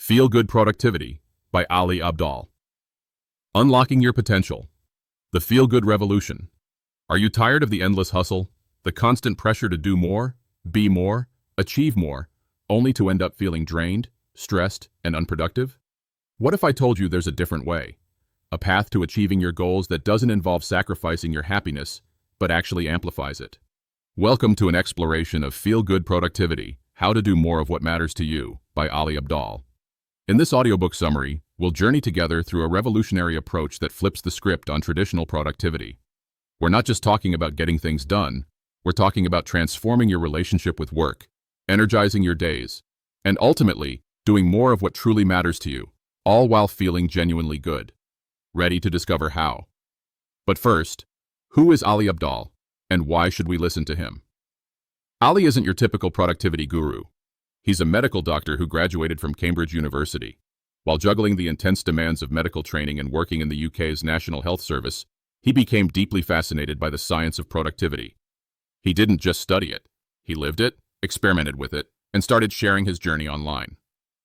Feel Good Productivity by Ali Abdaal. Unlocking Your Potential. The Feel Good Revolution. Are you tired of the endless hustle, the constant pressure to do more, be more, achieve more, only to end up feeling drained, stressed, and unproductive? What if I told you there's a different way? A path to achieving your goals that doesn't involve sacrificing your happiness, but actually amplifies it. Welcome to an exploration of Feel Good Productivity, How to Do More of What Matters to You, by Ali Abdaal. In this audiobook summary, we'll journey together through a revolutionary approach that flips the script on traditional productivity. We're not just talking about getting things done, we're talking about transforming your relationship with work, energizing your days, and ultimately, doing more of what truly matters to you, all while feeling genuinely good. Ready to discover how? But first, who is Ali Abdaal, and why should we listen to him? Ali isn't your typical productivity guru. He's a medical doctor who graduated from Cambridge University. While juggling the intense demands of medical training and working in the UK's National Health Service, he became deeply fascinated by the science of productivity. He didn't just study it. He lived it, experimented with it, and started sharing his journey online.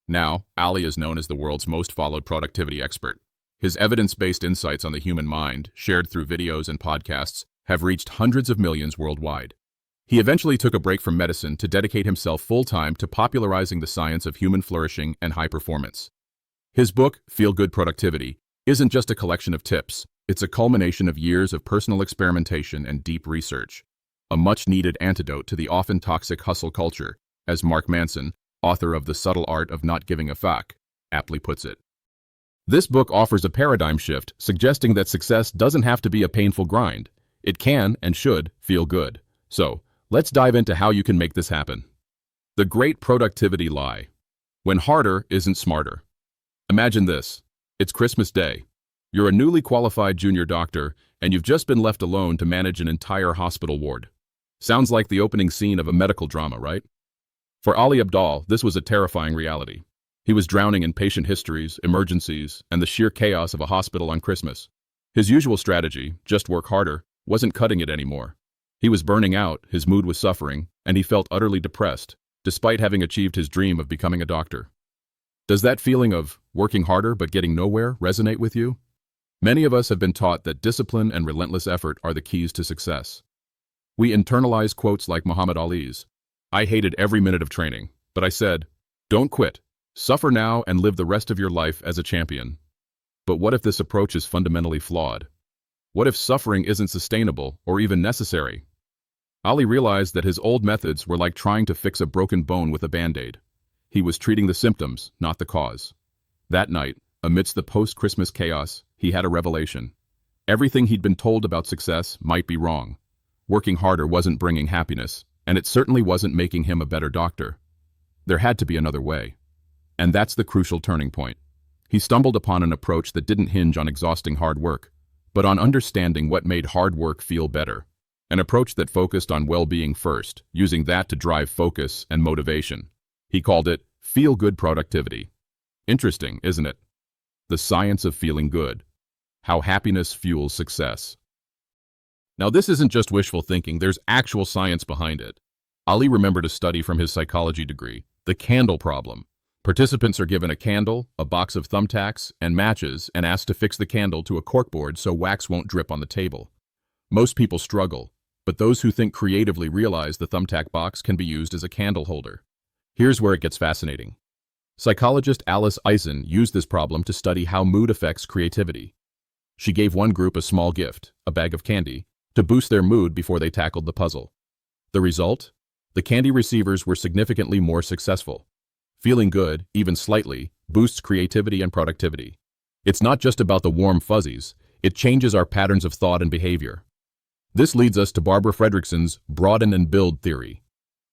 Now, Ali is known as the world's most followed productivity expert. His evidence-based insights on the human mind, shared through videos and podcasts, have reached hundreds of millions worldwide. He eventually took a break from medicine to dedicate himself full-time to popularizing the science of human flourishing and high performance. His book, Feel Good Productivity, isn't just a collection of tips, it's a culmination of years of personal experimentation and deep research. A much-needed antidote to the often toxic hustle culture, as Mark Manson, author of The Subtle Art of Not Giving a Fuck, aptly puts it. This book offers a paradigm shift, suggesting that success doesn't have to be a painful grind. It can and should feel good. So, let's dive into how you can make this happen. The great productivity lie. When harder isn't smarter. Imagine this. It's Christmas Day. You're a newly qualified junior doctor, and you've just been left alone to manage an entire hospital ward. Sounds like the opening scene of a medical drama, right? For Ali Abdaal, this was a terrifying reality. He was drowning in patient histories, emergencies, and the sheer chaos of a hospital on Christmas. His usual strategy, just work harder, wasn't cutting it anymore. He was burning out, his mood was suffering, and he felt utterly depressed, despite having achieved his dream of becoming a doctor. Does that feeling of working harder but getting nowhere resonate with you? Many of us have been taught that discipline and relentless effort are the keys to success. We internalize quotes like Muhammad Ali's, "I hated every minute of training, but I said, don't quit, suffer now and live the rest of your life as a champion." But what if this approach is fundamentally flawed? What if suffering isn't sustainable or even necessary? Ali realized that his old methods were like trying to fix a broken bone with a Band-Aid. He was treating the symptoms, not the cause. That night, amidst the post-Christmas chaos, he had a revelation. Everything he'd been told about success might be wrong. Working harder wasn't bringing happiness, and it certainly wasn't making him a better doctor. There had to be another way. And that's the crucial turning point. He stumbled upon an approach that didn't hinge on exhausting hard work, but on understanding what made hard work feel better. An approach that focused on well-being first, using that to drive focus and motivation. He called it Feel Good Productivity. Interesting, isn't it? The science of feeling good. How happiness fuels success. Now this isn't just wishful thinking, there's actual science behind it. Ali remembered a study from his psychology degree, the candle problem. Participants are given a candle, a box of thumbtacks, and matches and asked to fix the candle to a corkboard so wax won't drip on the table. Most people struggle, but those who think creatively realize the thumbtack box can be used as a candle holder. Here's where it gets fascinating. Psychologist Alice Eisen used this problem to study how mood affects creativity. She gave one group a small gift, a bag of candy, to boost their mood before they tackled the puzzle. The result? The candy receivers were significantly more successful. Feeling good, even slightly, boosts creativity and productivity. It's not just about the warm fuzzies, it changes our patterns of thought and behavior. This leads us to Barbara Fredrickson's broaden and build theory.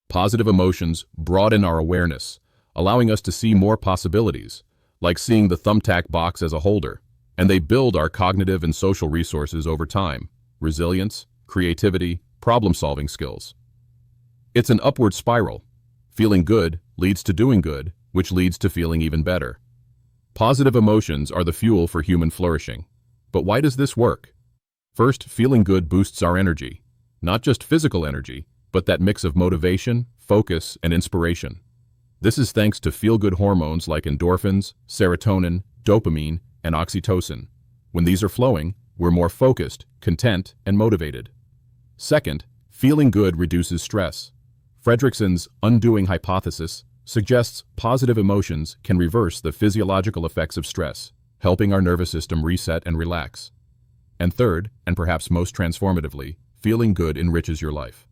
Positive emotions broaden our awareness, allowing us to see more possibilities, like seeing the thumbtack box as a holder, and they build our cognitive and social resources over time, resilience, creativity, problem-solving skills. It's an upward spiral. Feeling good leads to doing good, which leads to feeling even better. Positive emotions are the fuel for human flourishing. But why does this work? First, feeling good boosts our energy. Not just physical energy, but that mix of motivation, focus, and inspiration. This is thanks to feel-good hormones like endorphins, serotonin, dopamine, and oxytocin. When these are flowing, we're more focused, content, and motivated. Second, feeling good reduces stress. Fredrickson's undoing hypothesis suggests positive emotions can reverse the physiological effects of stress, helping our nervous system reset and relax. And third, and perhaps most transformatively, feeling good enriches your life.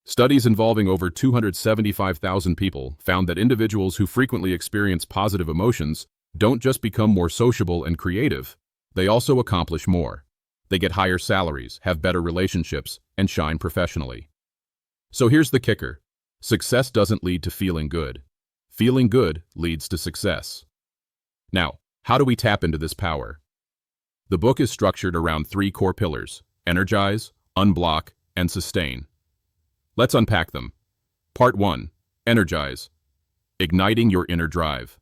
Studies involving over 275,000 people found that individuals who frequently experience positive emotions don't just become more sociable and creative, they also accomplish more. They get higher salaries, have better relationships, and shine professionally. So here's the kicker. Success doesn't lead to feeling good. Feeling good leads to success. Now, how do we tap into this power? The book is structured around 3 core pillars: energize, unblock, and sustain. Let's unpack them. Part 1. Energize. Igniting your inner drive.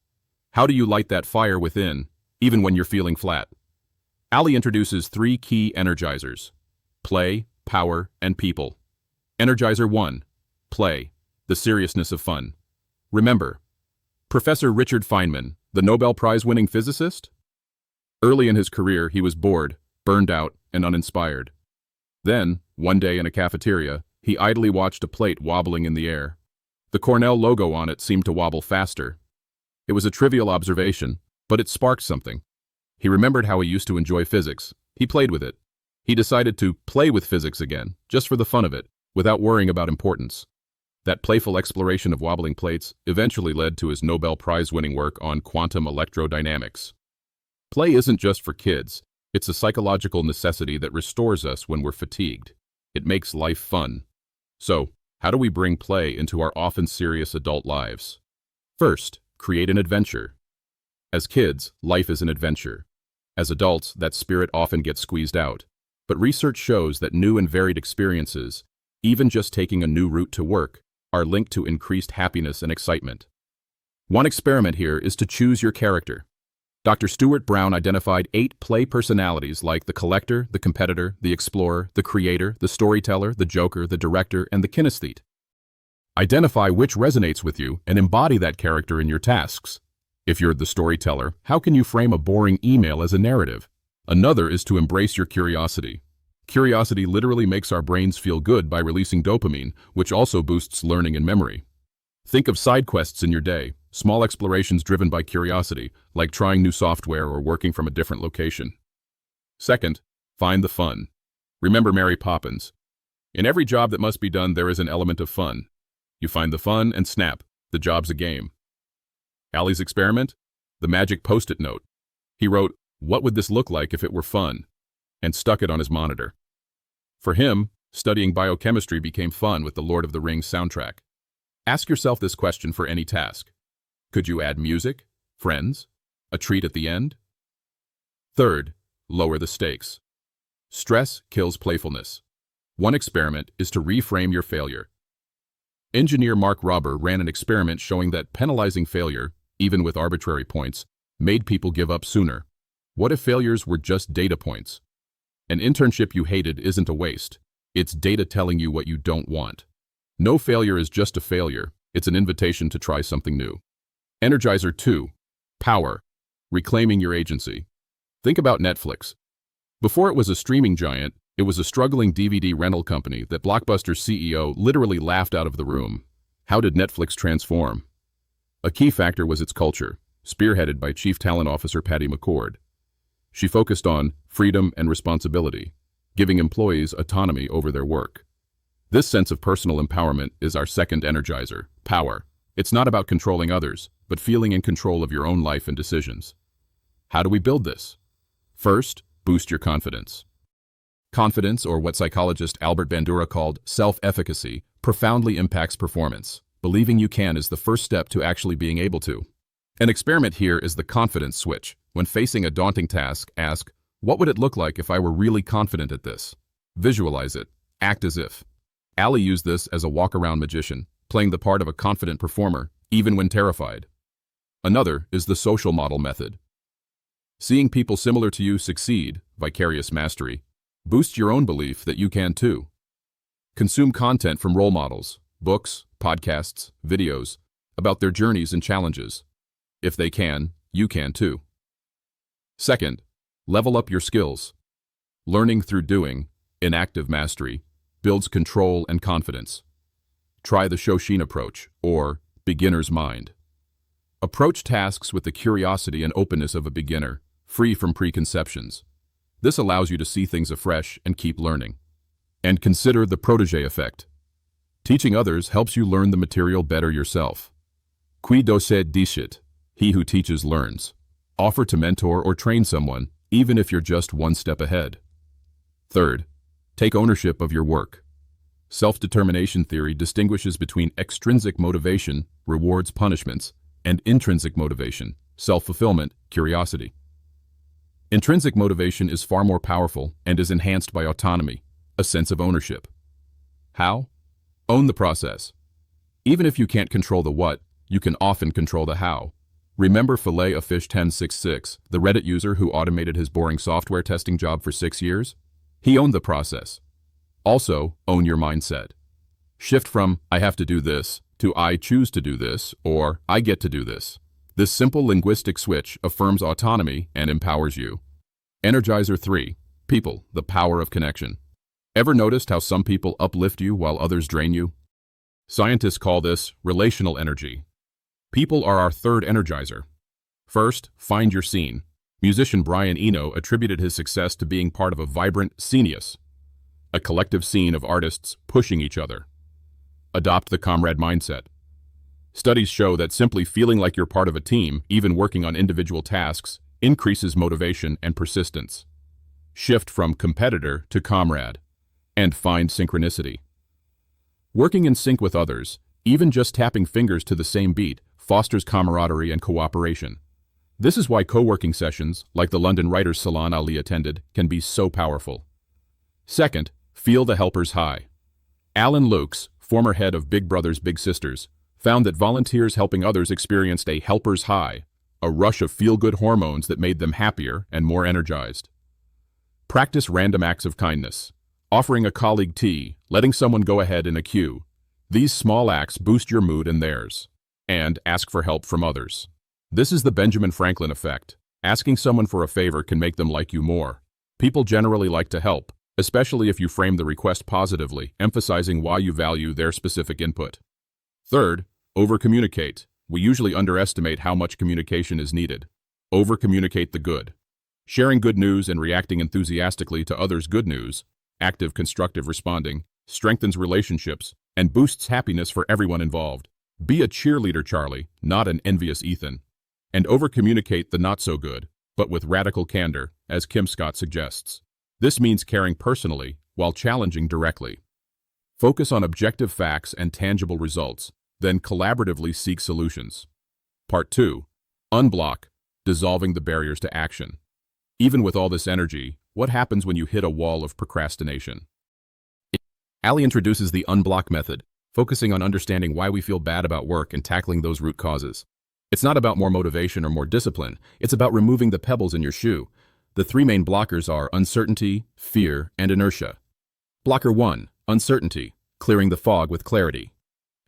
How do you light that fire within, even when you're feeling flat? Ali introduces 3 key energizers: play, power, and people. Energizer 1. Play. The seriousness of fun. Remember, Professor Richard Feynman, the Nobel Prize-winning physicist? Early in his career, he was bored, burned out, and uninspired. Then, one day in a cafeteria, he idly watched a plate wobbling in the air. The Cornell logo on it seemed to wobble faster. It was a trivial observation, but it sparked something. He remembered how he used to enjoy physics. He played with it. He decided to play with physics again, just for the fun of it, without worrying about importance. That playful exploration of wobbling plates eventually led to his Nobel Prize-winning work on quantum electrodynamics. Play isn't just for kids. It's a psychological necessity that restores us when we're fatigued. It makes life fun. So, how do we bring play into our often serious adult lives? First, create an adventure. As kids, life is an adventure. As adults, that spirit often gets squeezed out. But research shows that new and varied experiences, even just taking a new route to work, are linked to increased happiness and excitement. One experiment here is to choose your character. Dr. Stuart Brown identified 8 play personalities like the collector, the competitor, the explorer, the creator, the storyteller, the joker, the director, and the kinesthete. Identify which resonates with you and embody that character in your tasks. If you're the storyteller, how can you frame a boring email as a narrative? Another is to embrace your curiosity. Curiosity literally makes our brains feel good by releasing dopamine, which also boosts learning and memory. Think of side quests in your day, small explorations driven by curiosity, like trying new software or working from a different location. Second, find the fun. Remember Mary Poppins. In every job that must be done, there is an element of fun. You find the fun and snap, the job's a game. Ali's experiment? The magic post-it note. He wrote, "What would this look like if it were fun?" and stuck it on his monitor. For him, studying biochemistry became fun with the Lord of the Rings soundtrack. Ask yourself this question for any task. Could you add music, friends, a treat at the end? Third, lower the stakes. Stress kills playfulness. One experiment is to reframe your failure. Engineer Mark Rober ran an experiment showing that penalizing failure, even with arbitrary points, made people give up sooner. What if failures were just data points? An internship you hated isn't a waste. It's data telling you what you don't want. No failure is just a failure. It's an invitation to try something new. Energizer 2. Power. Reclaiming your agency. Think about Netflix. Before it was a streaming giant, it was a struggling DVD rental company that Blockbuster's CEO literally laughed out of the room. How did Netflix transform? A key factor was its culture, spearheaded by Chief Talent Officer Patty McCord. She focused on freedom and responsibility, giving employees autonomy over their work. This sense of personal empowerment is our second energizer, power. It's not about controlling others, but feeling in control of your own life and decisions. How do we build this? First, boost your confidence. Confidence, or what psychologist Albert Bandura called self-efficacy, profoundly impacts performance. Believing you can is the first step to actually being able to. An experiment here is the confidence switch. When facing a daunting task, ask, what would it look like if I were really confident at this? Visualize it. Act as if. Ali used this as a walk-around magician, playing the part of a confident performer, even when terrified. Another is the social model method. Seeing people similar to you succeed, vicarious mastery, boosts your own belief that you can too. Consume content from role models, books, podcasts, videos. about their journeys and challenges. If they can, you can too. Second, level up your skills. Learning through doing, inactive mastery, builds control and confidence. Try the Shoshin approach, or beginner's mind. Approach tasks with the curiosity and openness of a beginner, free from preconceptions. This allows you to see things afresh and keep learning. And consider the protege effect. Teaching others helps you learn the material better yourself. Qui docet dicit, he who teaches learns. Offer to mentor or train someone, even if you're just one step ahead. Third, take ownership of your work. Self-determination theory distinguishes between extrinsic motivation, rewards, punishments, and intrinsic motivation, self-fulfillment, curiosity. Intrinsic motivation is far more powerful and is enhanced by autonomy, a sense of ownership. How? Own the process. Even if you can't control the what, you can often control the how. Remember Filet-O-Fish 1066, the Reddit user who automated his boring software testing job for 6 years? He owned the process. Also, own your mindset. Shift from, I have to do this, to I choose to do this, or I get to do this. This simple linguistic switch affirms autonomy and empowers you. Energizer 3. People, the power of connection. Ever noticed how some people uplift you while others drain you? Scientists call this relational energy. People are our third energizer. First, find your scene. Musician Brian Eno attributed his success to being part of a vibrant scenius, a collective scene of artists pushing each other. Adopt the comrade mindset. Studies show that simply feeling like you're part of a team, even working on individual tasks, increases motivation and persistence. Shift from competitor to comrade, and find synchronicity. Working in sync with others, even just tapping fingers to the same beat, fosters camaraderie and cooperation. This is why co-working sessions, like the London Writers' Salon Ali attended, can be so powerful. Second, feel the helper's high. Alan Lukes, former head of Big Brothers Big Sisters, found that volunteers helping others experienced a helper's high, a rush of feel-good hormones that made them happier and more energized. Practice random acts of kindness. Offering a colleague tea, letting someone go ahead in a queue. These small acts boost your mood and theirs. And ask for help from others. This is the Benjamin Franklin effect. Asking someone for a favor can make them like you more. People generally like to help, especially if you frame the request positively, emphasizing why you value their specific input. Third, over-communicate. We usually underestimate how much communication is needed. Over-communicate the good. Sharing good news and reacting enthusiastically to others' good news, active constructive responding, strengthens relationships and boosts happiness for everyone involved. Be a cheerleader, Charlie, not an envious Ethan. And over-communicate the not-so-good, but with radical candor, as Kim Scott suggests. This means caring personally while challenging directly. Focus on objective facts and tangible results, then collaboratively seek solutions. Part 2. Unblock, dissolving the barriers to action. Even with all this energy, what happens when you hit a wall of procrastination? Ali introduces the Unblock Method, focusing on understanding why we feel bad about work and tackling those root causes. It's not about more motivation or more discipline, it's about removing the pebbles in your shoe. The three main blockers are uncertainty, fear, and inertia. Blocker 1, uncertainty, clearing the fog with clarity.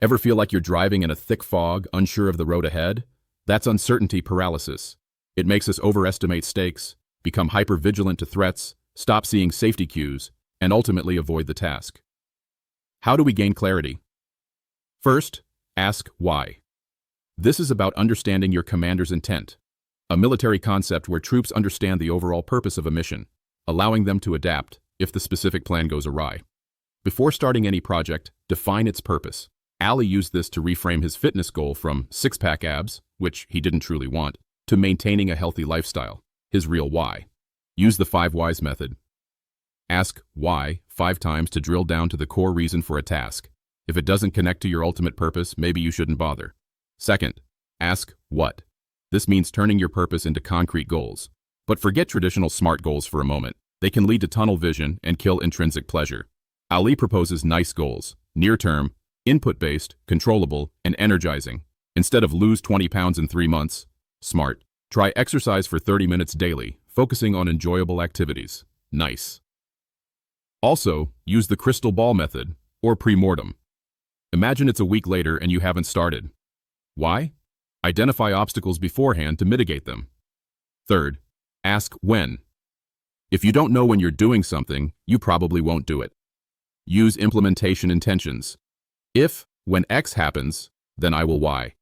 Ever feel like you're driving in a thick fog, unsure of the road ahead? That's uncertainty paralysis. It makes us overestimate stakes, become hyper-vigilant to threats, stop seeing safety cues, and ultimately avoid the task. How do we gain clarity? First, ask why. This is about understanding your commander's intent, a military concept where troops understand the overall purpose of a mission, allowing them to adapt if the specific plan goes awry. Before starting any project, define its purpose. Ali used this to reframe his fitness goal from six-pack abs, which he didn't truly want, to maintaining a healthy lifestyle, his real why. Use the 5 whys method. Ask why 5 times to drill down to the core reason for a task. If it doesn't connect to your ultimate purpose, maybe you shouldn't bother. Second, ask what. This means turning your purpose into concrete goals. But forget traditional SMART goals for a moment. They can lead to tunnel vision and kill intrinsic pleasure. Ali proposes nice goals, near-term, input-based, controllable, and energizing. Instead of lose 20 pounds in 3 months, SMART. Try exercise for 30 minutes daily, focusing on enjoyable activities. Nice. Also, use the crystal ball method, or pre-mortem. Imagine it's a week later and you haven't started. Why? Identify obstacles beforehand to mitigate them. Third, ask when. If you don't know when you're doing something, you probably won't do it. Use implementation intentions. If, when X happens, then I will Y.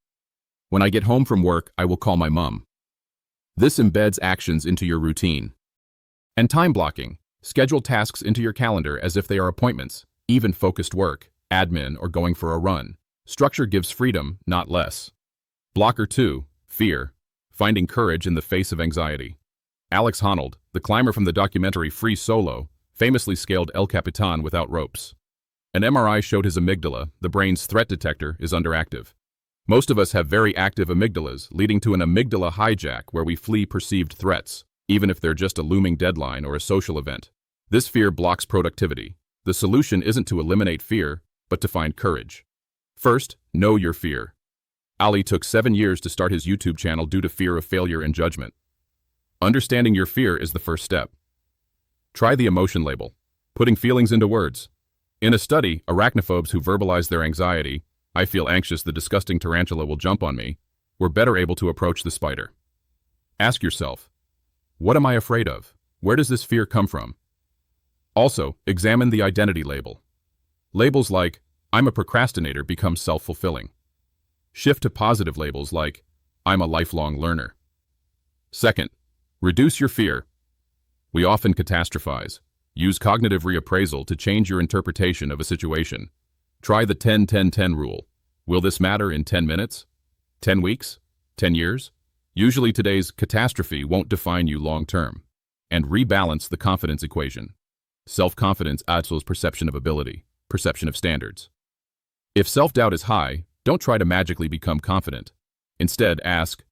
When I get home from work, I will call my mom. This embeds actions into your routine. And time blocking. Schedule tasks into your calendar as if they are appointments, even focused work, admin, or going for a run. Structure gives freedom, not less. Blocker 2, fear. Finding courage in the face of anxiety. Alex Honnold, the climber from the documentary Free Solo, famously scaled El Capitan without ropes. An MRI showed his amygdala, the brain's threat detector, is underactive. Most of us have very active amygdalas, leading to an amygdala hijack where we flee perceived threats, even if they're just a looming deadline or a social event. This fear blocks productivity. The solution isn't to eliminate fear, but to find courage. First, know your fear. Ali took 7 years to start his YouTube channel due to fear of failure and judgment. Understanding your fear is the first step. Try the emotion label, putting feelings into words. In a study, arachnophobes who verbalized their anxiety, "I feel anxious the disgusting tarantula will jump on me," were better able to approach the spider. Ask yourself, what am I afraid of? Where does this fear come from? Also, examine the identity label. Labels like, "I'm a procrastinator" become self-fulfilling. Shift to positive labels like, "I'm a lifelong learner." Second, reduce your fear. We often catastrophize. Use cognitive reappraisal to change your interpretation of a situation. Try the 10-10-10 rule. Will this matter in 10 minutes? 10 weeks? 10 years? Usually today's catastrophe won't define you long-term. And rebalance the confidence equation. Self-confidence equals perception of ability, perception of standards. If self-doubt is high, don't try to magically become confident. Instead, ask,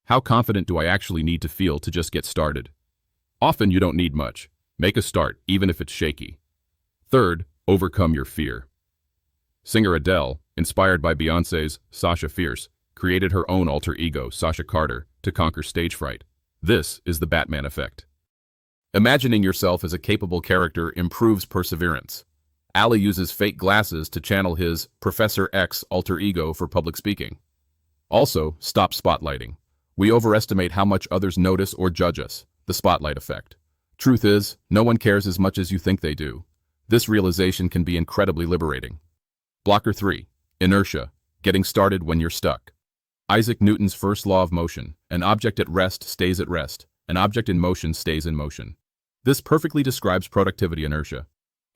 how confident do I actually need to feel to just get started? Often you don't need much. Make a start, even if it's shaky. Third, overcome your fear. Singer Adele, inspired by Beyoncé's Sasha Fierce, created her own alter ego, Sasha Carter, to conquer stage fright. This is the Batman effect. Imagining yourself as a capable character improves perseverance. Ali uses fake glasses to channel his Professor X alter ego for public speaking. Also, stop spotlighting. We overestimate how much others notice or judge us, the spotlight effect. Truth is, no one cares as much as you think they do. This realization can be incredibly liberating. Blocker 3, inertia, getting started when you're stuck. Isaac Newton's first law of motion, an object at rest stays at rest, an object in motion stays in motion. This perfectly describes productivity inertia.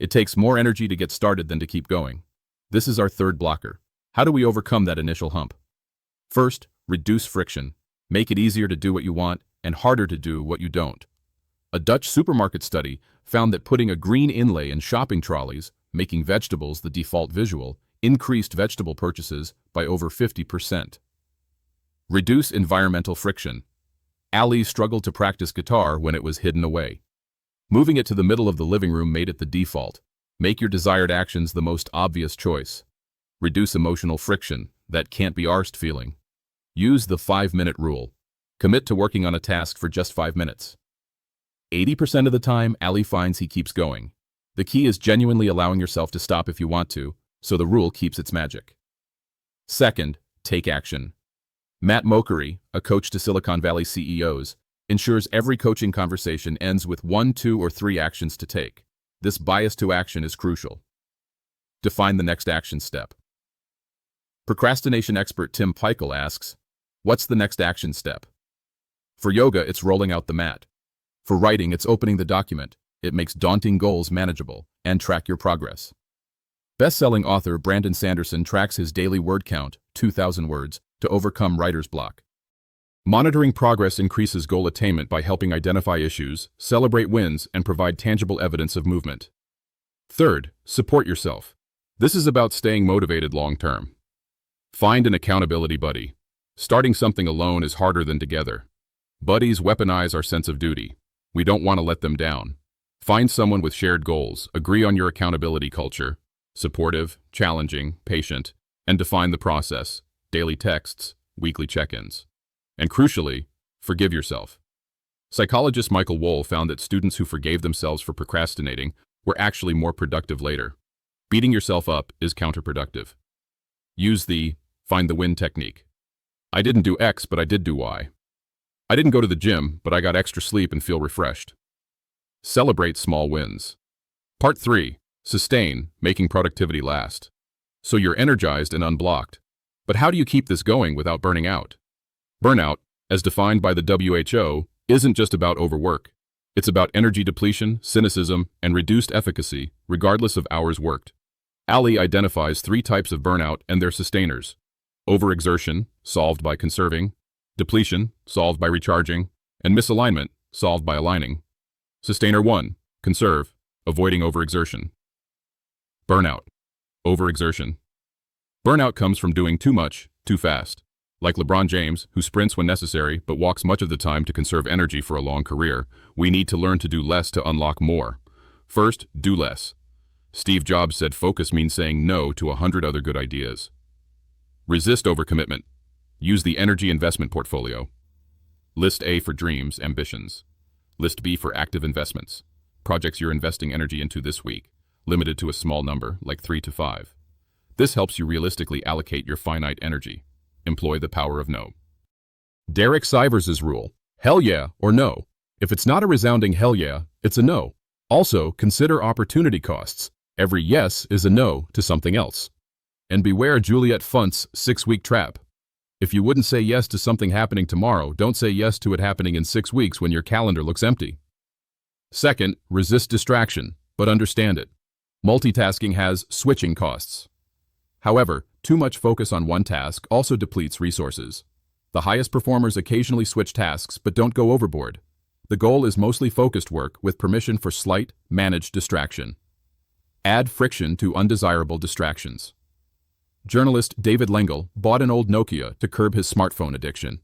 It takes more energy to get started than to keep going. This is our third blocker. How do we overcome that initial hump? First, reduce friction. Make it easier to do what you want and harder to do what you don't. A Dutch supermarket study found that putting a green inlay in shopping trolleys, making vegetables the default visual, increased vegetable purchases by over 50%. Reduce environmental friction. Ali struggled to practice guitar when it was hidden away. Moving it to the middle of the living room made it the default. Make your desired actions the most obvious choice. Reduce emotional friction, that can't be arsed feeling. Use the 5-minute rule. Commit to working on a task for just 5 minutes. 80% of the time, Ali finds he keeps going. The key is genuinely allowing yourself to stop if you want to, so the rule keeps its magic. Second, take action. Matt Mochary, a coach to Silicon Valley CEOs, ensures every coaching conversation ends with 1, 2, or 3 actions to take. This bias to action is crucial. Define the next action step. Procrastination expert Tim Peichel asks, what's the next action step? For yoga, it's rolling out the mat. For writing, it's opening the document. It makes daunting goals manageable and track your progress. Best-selling author Brandon Sanderson tracks his daily word count, 2,000 words, to overcome writer's block. Monitoring progress increases goal attainment by helping identify issues, celebrate wins, and provide tangible evidence of movement. Third, support yourself. This is about staying motivated long-term. Find an accountability buddy. Starting something alone is harder than together. Buddies weaponize our sense of duty. We don't want to let them down. Find someone with shared goals, agree on your accountability culture, supportive, challenging, patient, and define the process, daily texts, weekly check-ins. And crucially, forgive yourself. Psychologist Michael Wohl found that students who forgave themselves for procrastinating were actually more productive later. Beating yourself up is counterproductive. Use the find the win technique. I didn't do X, but I did do Y. I didn't go to the gym, but I got extra sleep and feel refreshed. Celebrate small wins. Part 3. Sustain, making productivity last. So you're energized and unblocked. But how do you keep this going without burning out? Burnout, as defined by the WHO, isn't just about overwork. It's about energy depletion, cynicism, and reduced efficacy, regardless of hours worked. Ali identifies 3 types of burnout and their sustainers. Overexertion, solved by conserving; depletion, solved by recharging; and misalignment, solved by aligning. Sustainer 1. Conserve, avoiding overexertion. Burnout. Overexertion. Burnout comes from doing too much, too fast. Like LeBron James, who sprints when necessary but walks much of the time to conserve energy for a long career, we need to learn to do less to unlock more. First, do less. Steve Jobs said focus means saying no to 100 other good ideas. Resist overcommitment. Use the energy investment portfolio. List A for dreams, ambitions. List B for active investments, projects you're investing energy into this week, limited to a small number, like 3 to 5. This helps you realistically allocate your finite energy. Employ the power of no. Derek Sivers' rule: hell yeah or no. If it's not a resounding hell yeah, it's a no. Also, consider opportunity costs. Every yes is a no to something else. And beware Juliet Funt's 6-week trap. If you wouldn't say yes to something happening tomorrow, don't say yes to it happening in 6 weeks when your calendar looks empty. Second, resist distraction, but understand it. Multitasking has switching costs. However, too much focus on one task also depletes resources. The highest performers occasionally switch tasks but don't go overboard. The goal is mostly focused work with permission for slight, managed distraction. Add friction to undesirable distractions. Journalist David Lengel bought an old Nokia to curb his smartphone addiction.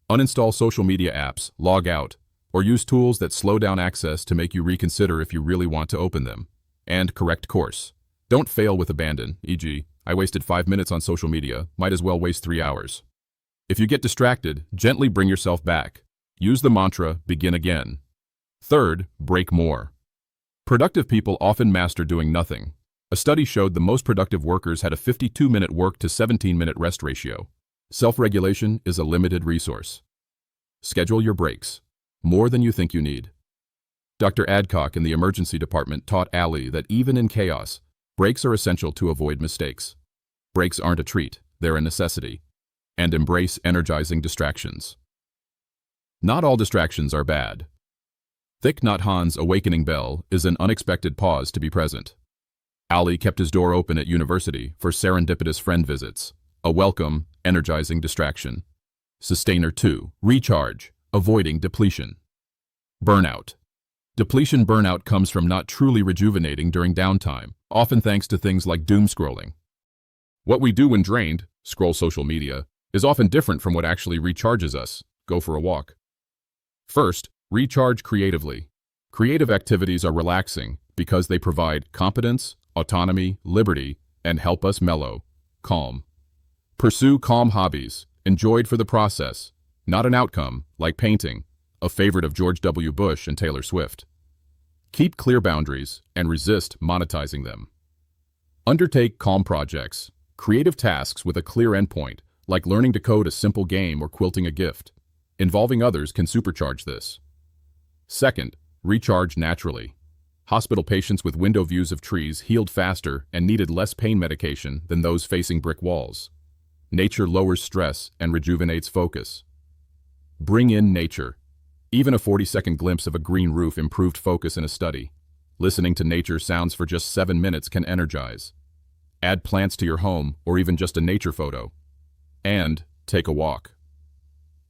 Uninstall social media apps, log out, or use tools that slow down access to make you reconsider if you really want to open them. And correct course. Don't fail with abandon, e.g., I wasted 5 minutes on social media, might as well waste 3 hours. If you get distracted, gently bring yourself back. Use the mantra, begin again. Third, break more. Productive people often master doing nothing. A study showed the most productive workers had a 52-minute work to 17-minute rest ratio. Self-regulation is a limited resource. Schedule your breaks, more than you think you need. Dr. Adcock in the emergency department taught Ali that even in chaos, breaks are essential to avoid mistakes. Breaks aren't a treat, they're a necessity. And embrace energizing distractions. Not all distractions are bad. Thich Nhat Hanh's awakening bell is an unexpected pause to be present. Ali kept his door open at university for serendipitous friend visits, a welcome, energizing distraction. Sustainer 2. Recharge, avoiding depletion. Burnout. Depletion burnout comes from not truly rejuvenating during downtime, often thanks to things like doom scrolling. What we do when drained, scroll social media, is often different from what actually recharges us, go for a walk. First, recharge creatively. Creative activities are relaxing because they provide competence, autonomy, liberty, and help us mellow, calm. Pursue calm hobbies, enjoyed for the process, not an outcome, like painting, a favorite of George W. Bush and Taylor Swift. Keep clear boundaries and resist monetizing them. Undertake calm projects, creative tasks with a clear endpoint, like learning to code a simple game or quilting a gift. Involving others can supercharge this. Second, recharge naturally. Hospital patients with window views of trees healed faster and needed less pain medication than those facing brick walls. Nature lowers stress and rejuvenates focus. Bring in nature. Even a 40-second glimpse of a green roof improved focus in a study. Listening to nature sounds for just 7 minutes can energize. Add plants to your home or even just a nature photo. And take a walk.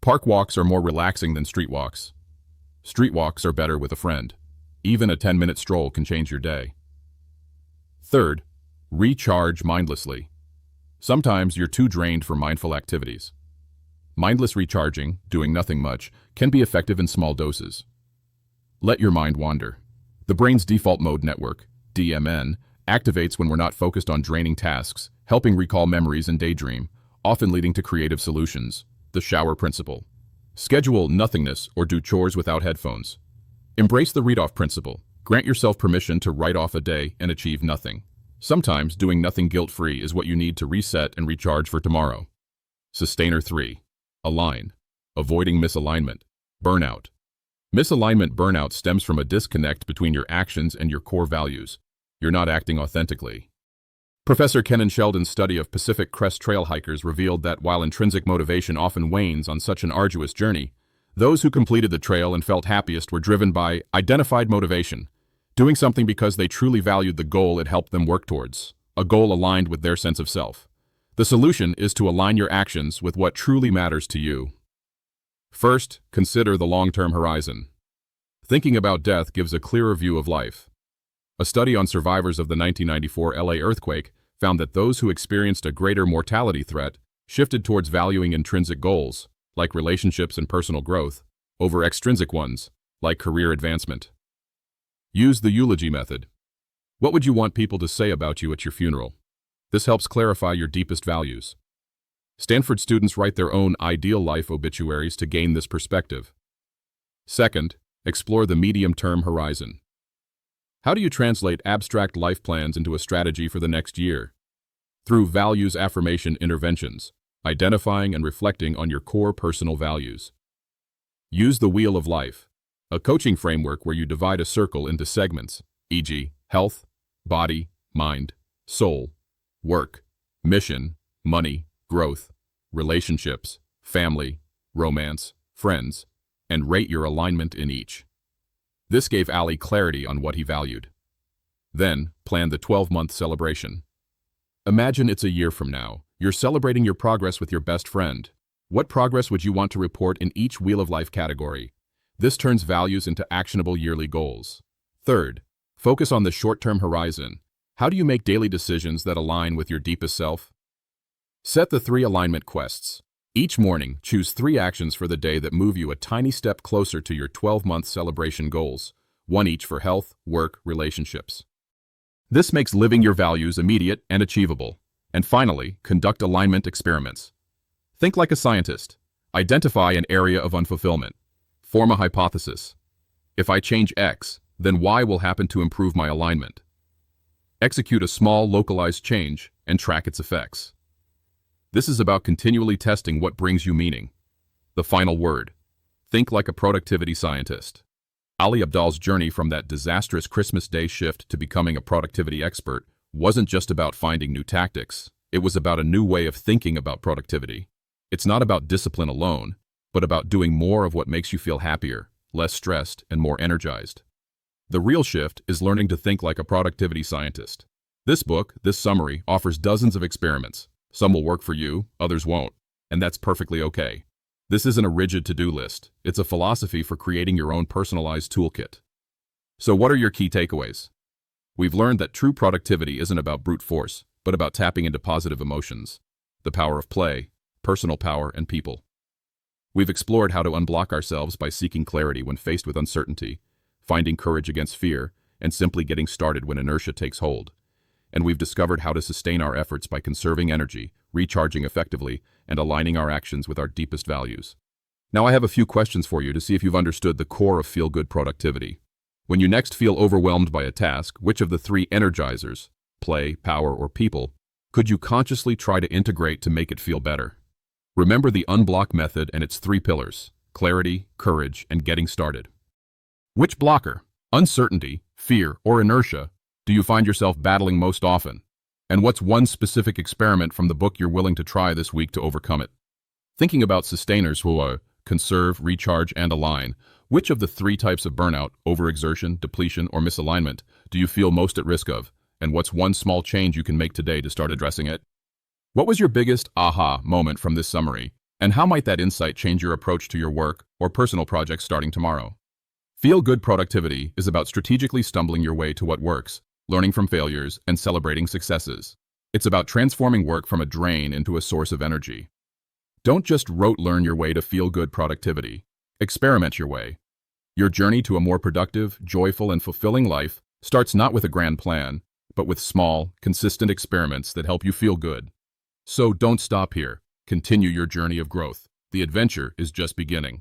Park walks are more relaxing than street walks. Street walks are better with a friend. Even a 10-minute stroll can change your day. Third, recharge mindlessly. Sometimes you're too drained for mindful activities. Mindless recharging, doing nothing much, can be effective in small doses. Let your mind wander. The brain's default mode network, DMN, activates when we're not focused on draining tasks, helping recall memories and daydream, often leading to creative solutions. The shower principle. Schedule nothingness or do chores without headphones. Embrace the read-off principle. Grant yourself permission to write off a day and achieve nothing. Sometimes doing nothing guilt-free is what you need to reset and recharge for tomorrow. Sustainer 3. Align. Avoiding misalignment. Burnout. Misalignment burnout stems from a disconnect between your actions and your core values. You're not acting authentically. Professor Kenan Sheldon's study of Pacific Crest Trail hikers revealed that while intrinsic motivation often wanes on such an arduous journey, those who completed the trail and felt happiest were driven by identified motivation, doing something because they truly valued the goal it helped them work towards, a goal aligned with their sense of self. The solution is to align your actions with what truly matters to you. First, consider the long-term horizon. Thinking about death gives a clearer view of life. A study on survivors of the 1994 LA earthquake found that those who experienced a greater mortality threat shifted towards valuing intrinsic goals, like relationships and personal growth, over extrinsic ones, like career advancement. Use the eulogy method. What would you want people to say about you at your funeral? This helps clarify your deepest values. Stanford students write their own ideal life obituaries to gain this perspective. Second, explore the medium-term horizon. How do you translate abstract life plans into a strategy for the next year? Through values affirmation interventions, identifying and reflecting on your core personal values. Use the Wheel of Life, a coaching framework where you divide a circle into segments, e.g., health, body, mind, soul, work, mission, money, growth, relationships, family, romance, friends, and rate your alignment in each. This gave Ali clarity on what he valued. Then, plan the 12-month celebration. Imagine it's a year from now. You're celebrating your progress with your best friend. What progress would you want to report in each Wheel of Life category? This turns values into actionable yearly goals. Third, focus on the short-term horizon. How do you make daily decisions that align with your deepest self? Set the 3 alignment quests. Each morning, choose 3 actions for the day that move you a tiny step closer to your 12-month celebration goals, one each for health, work, relationships. This makes living your values immediate and achievable. And finally, conduct alignment experiments. Think like a scientist. Identify an area of unfulfillment. Form a hypothesis. If I change X, then Y will happen to improve my alignment. Execute a small, localized change and track its effects. This is about continually testing what brings you meaning. The final word. Think like a productivity scientist. Ali Abdaal's journey from that disastrous Christmas Day shift to becoming a productivity expert wasn't just about finding new tactics. It was about a new way of thinking about productivity. It's not about discipline alone, but about doing more of what makes you feel happier, less stressed, and more energized. The real shift is learning to think like a productivity scientist. This book, this summary, offers dozens of experiments. Some will work for you, others won't, and that's perfectly okay. This isn't a rigid to-do list. It's a philosophy for creating your own personalized toolkit. So what are your key takeaways? We've learned that true productivity isn't about brute force, but about tapping into positive emotions, the power of play, personal power, and people. We've explored how to unblock ourselves by seeking clarity when faced with uncertainty, finding courage against fear, and simply getting started when inertia takes hold. And we've discovered how to sustain our efforts by conserving energy, recharging effectively, and aligning our actions with our deepest values. Now I have a few questions for you to see if you've understood the core of feel-good productivity. When you next feel overwhelmed by a task, which of the 3 energizers, play, power, or people, could you consciously try to integrate to make it feel better? Remember the Unblock Method and its 3 pillars: clarity, courage, and getting started. Which blocker, uncertainty, fear, or inertia do you find yourself battling most often? And what's one specific experiment from the book you're willing to try this week to overcome it? Thinking about sustainers who are conserve, recharge, and align, which of the 3 types of burnout, overexertion, depletion, or misalignment, do you feel most at risk of? And what's one small change you can make today to start addressing it? What was your biggest aha moment from this summary? And how might that insight change your approach to your work or personal projects starting tomorrow? Feel-good productivity is about strategically stumbling your way to what works, learning from failures, and celebrating successes. It's about transforming work from a drain into a source of energy. Don't just rote-learn your way to feel-good productivity. Experiment your way. Your journey to a more productive, joyful, and fulfilling life starts not with a grand plan, but with small, consistent experiments that help you feel good. So don't stop here. Continue your journey of growth. The adventure is just beginning.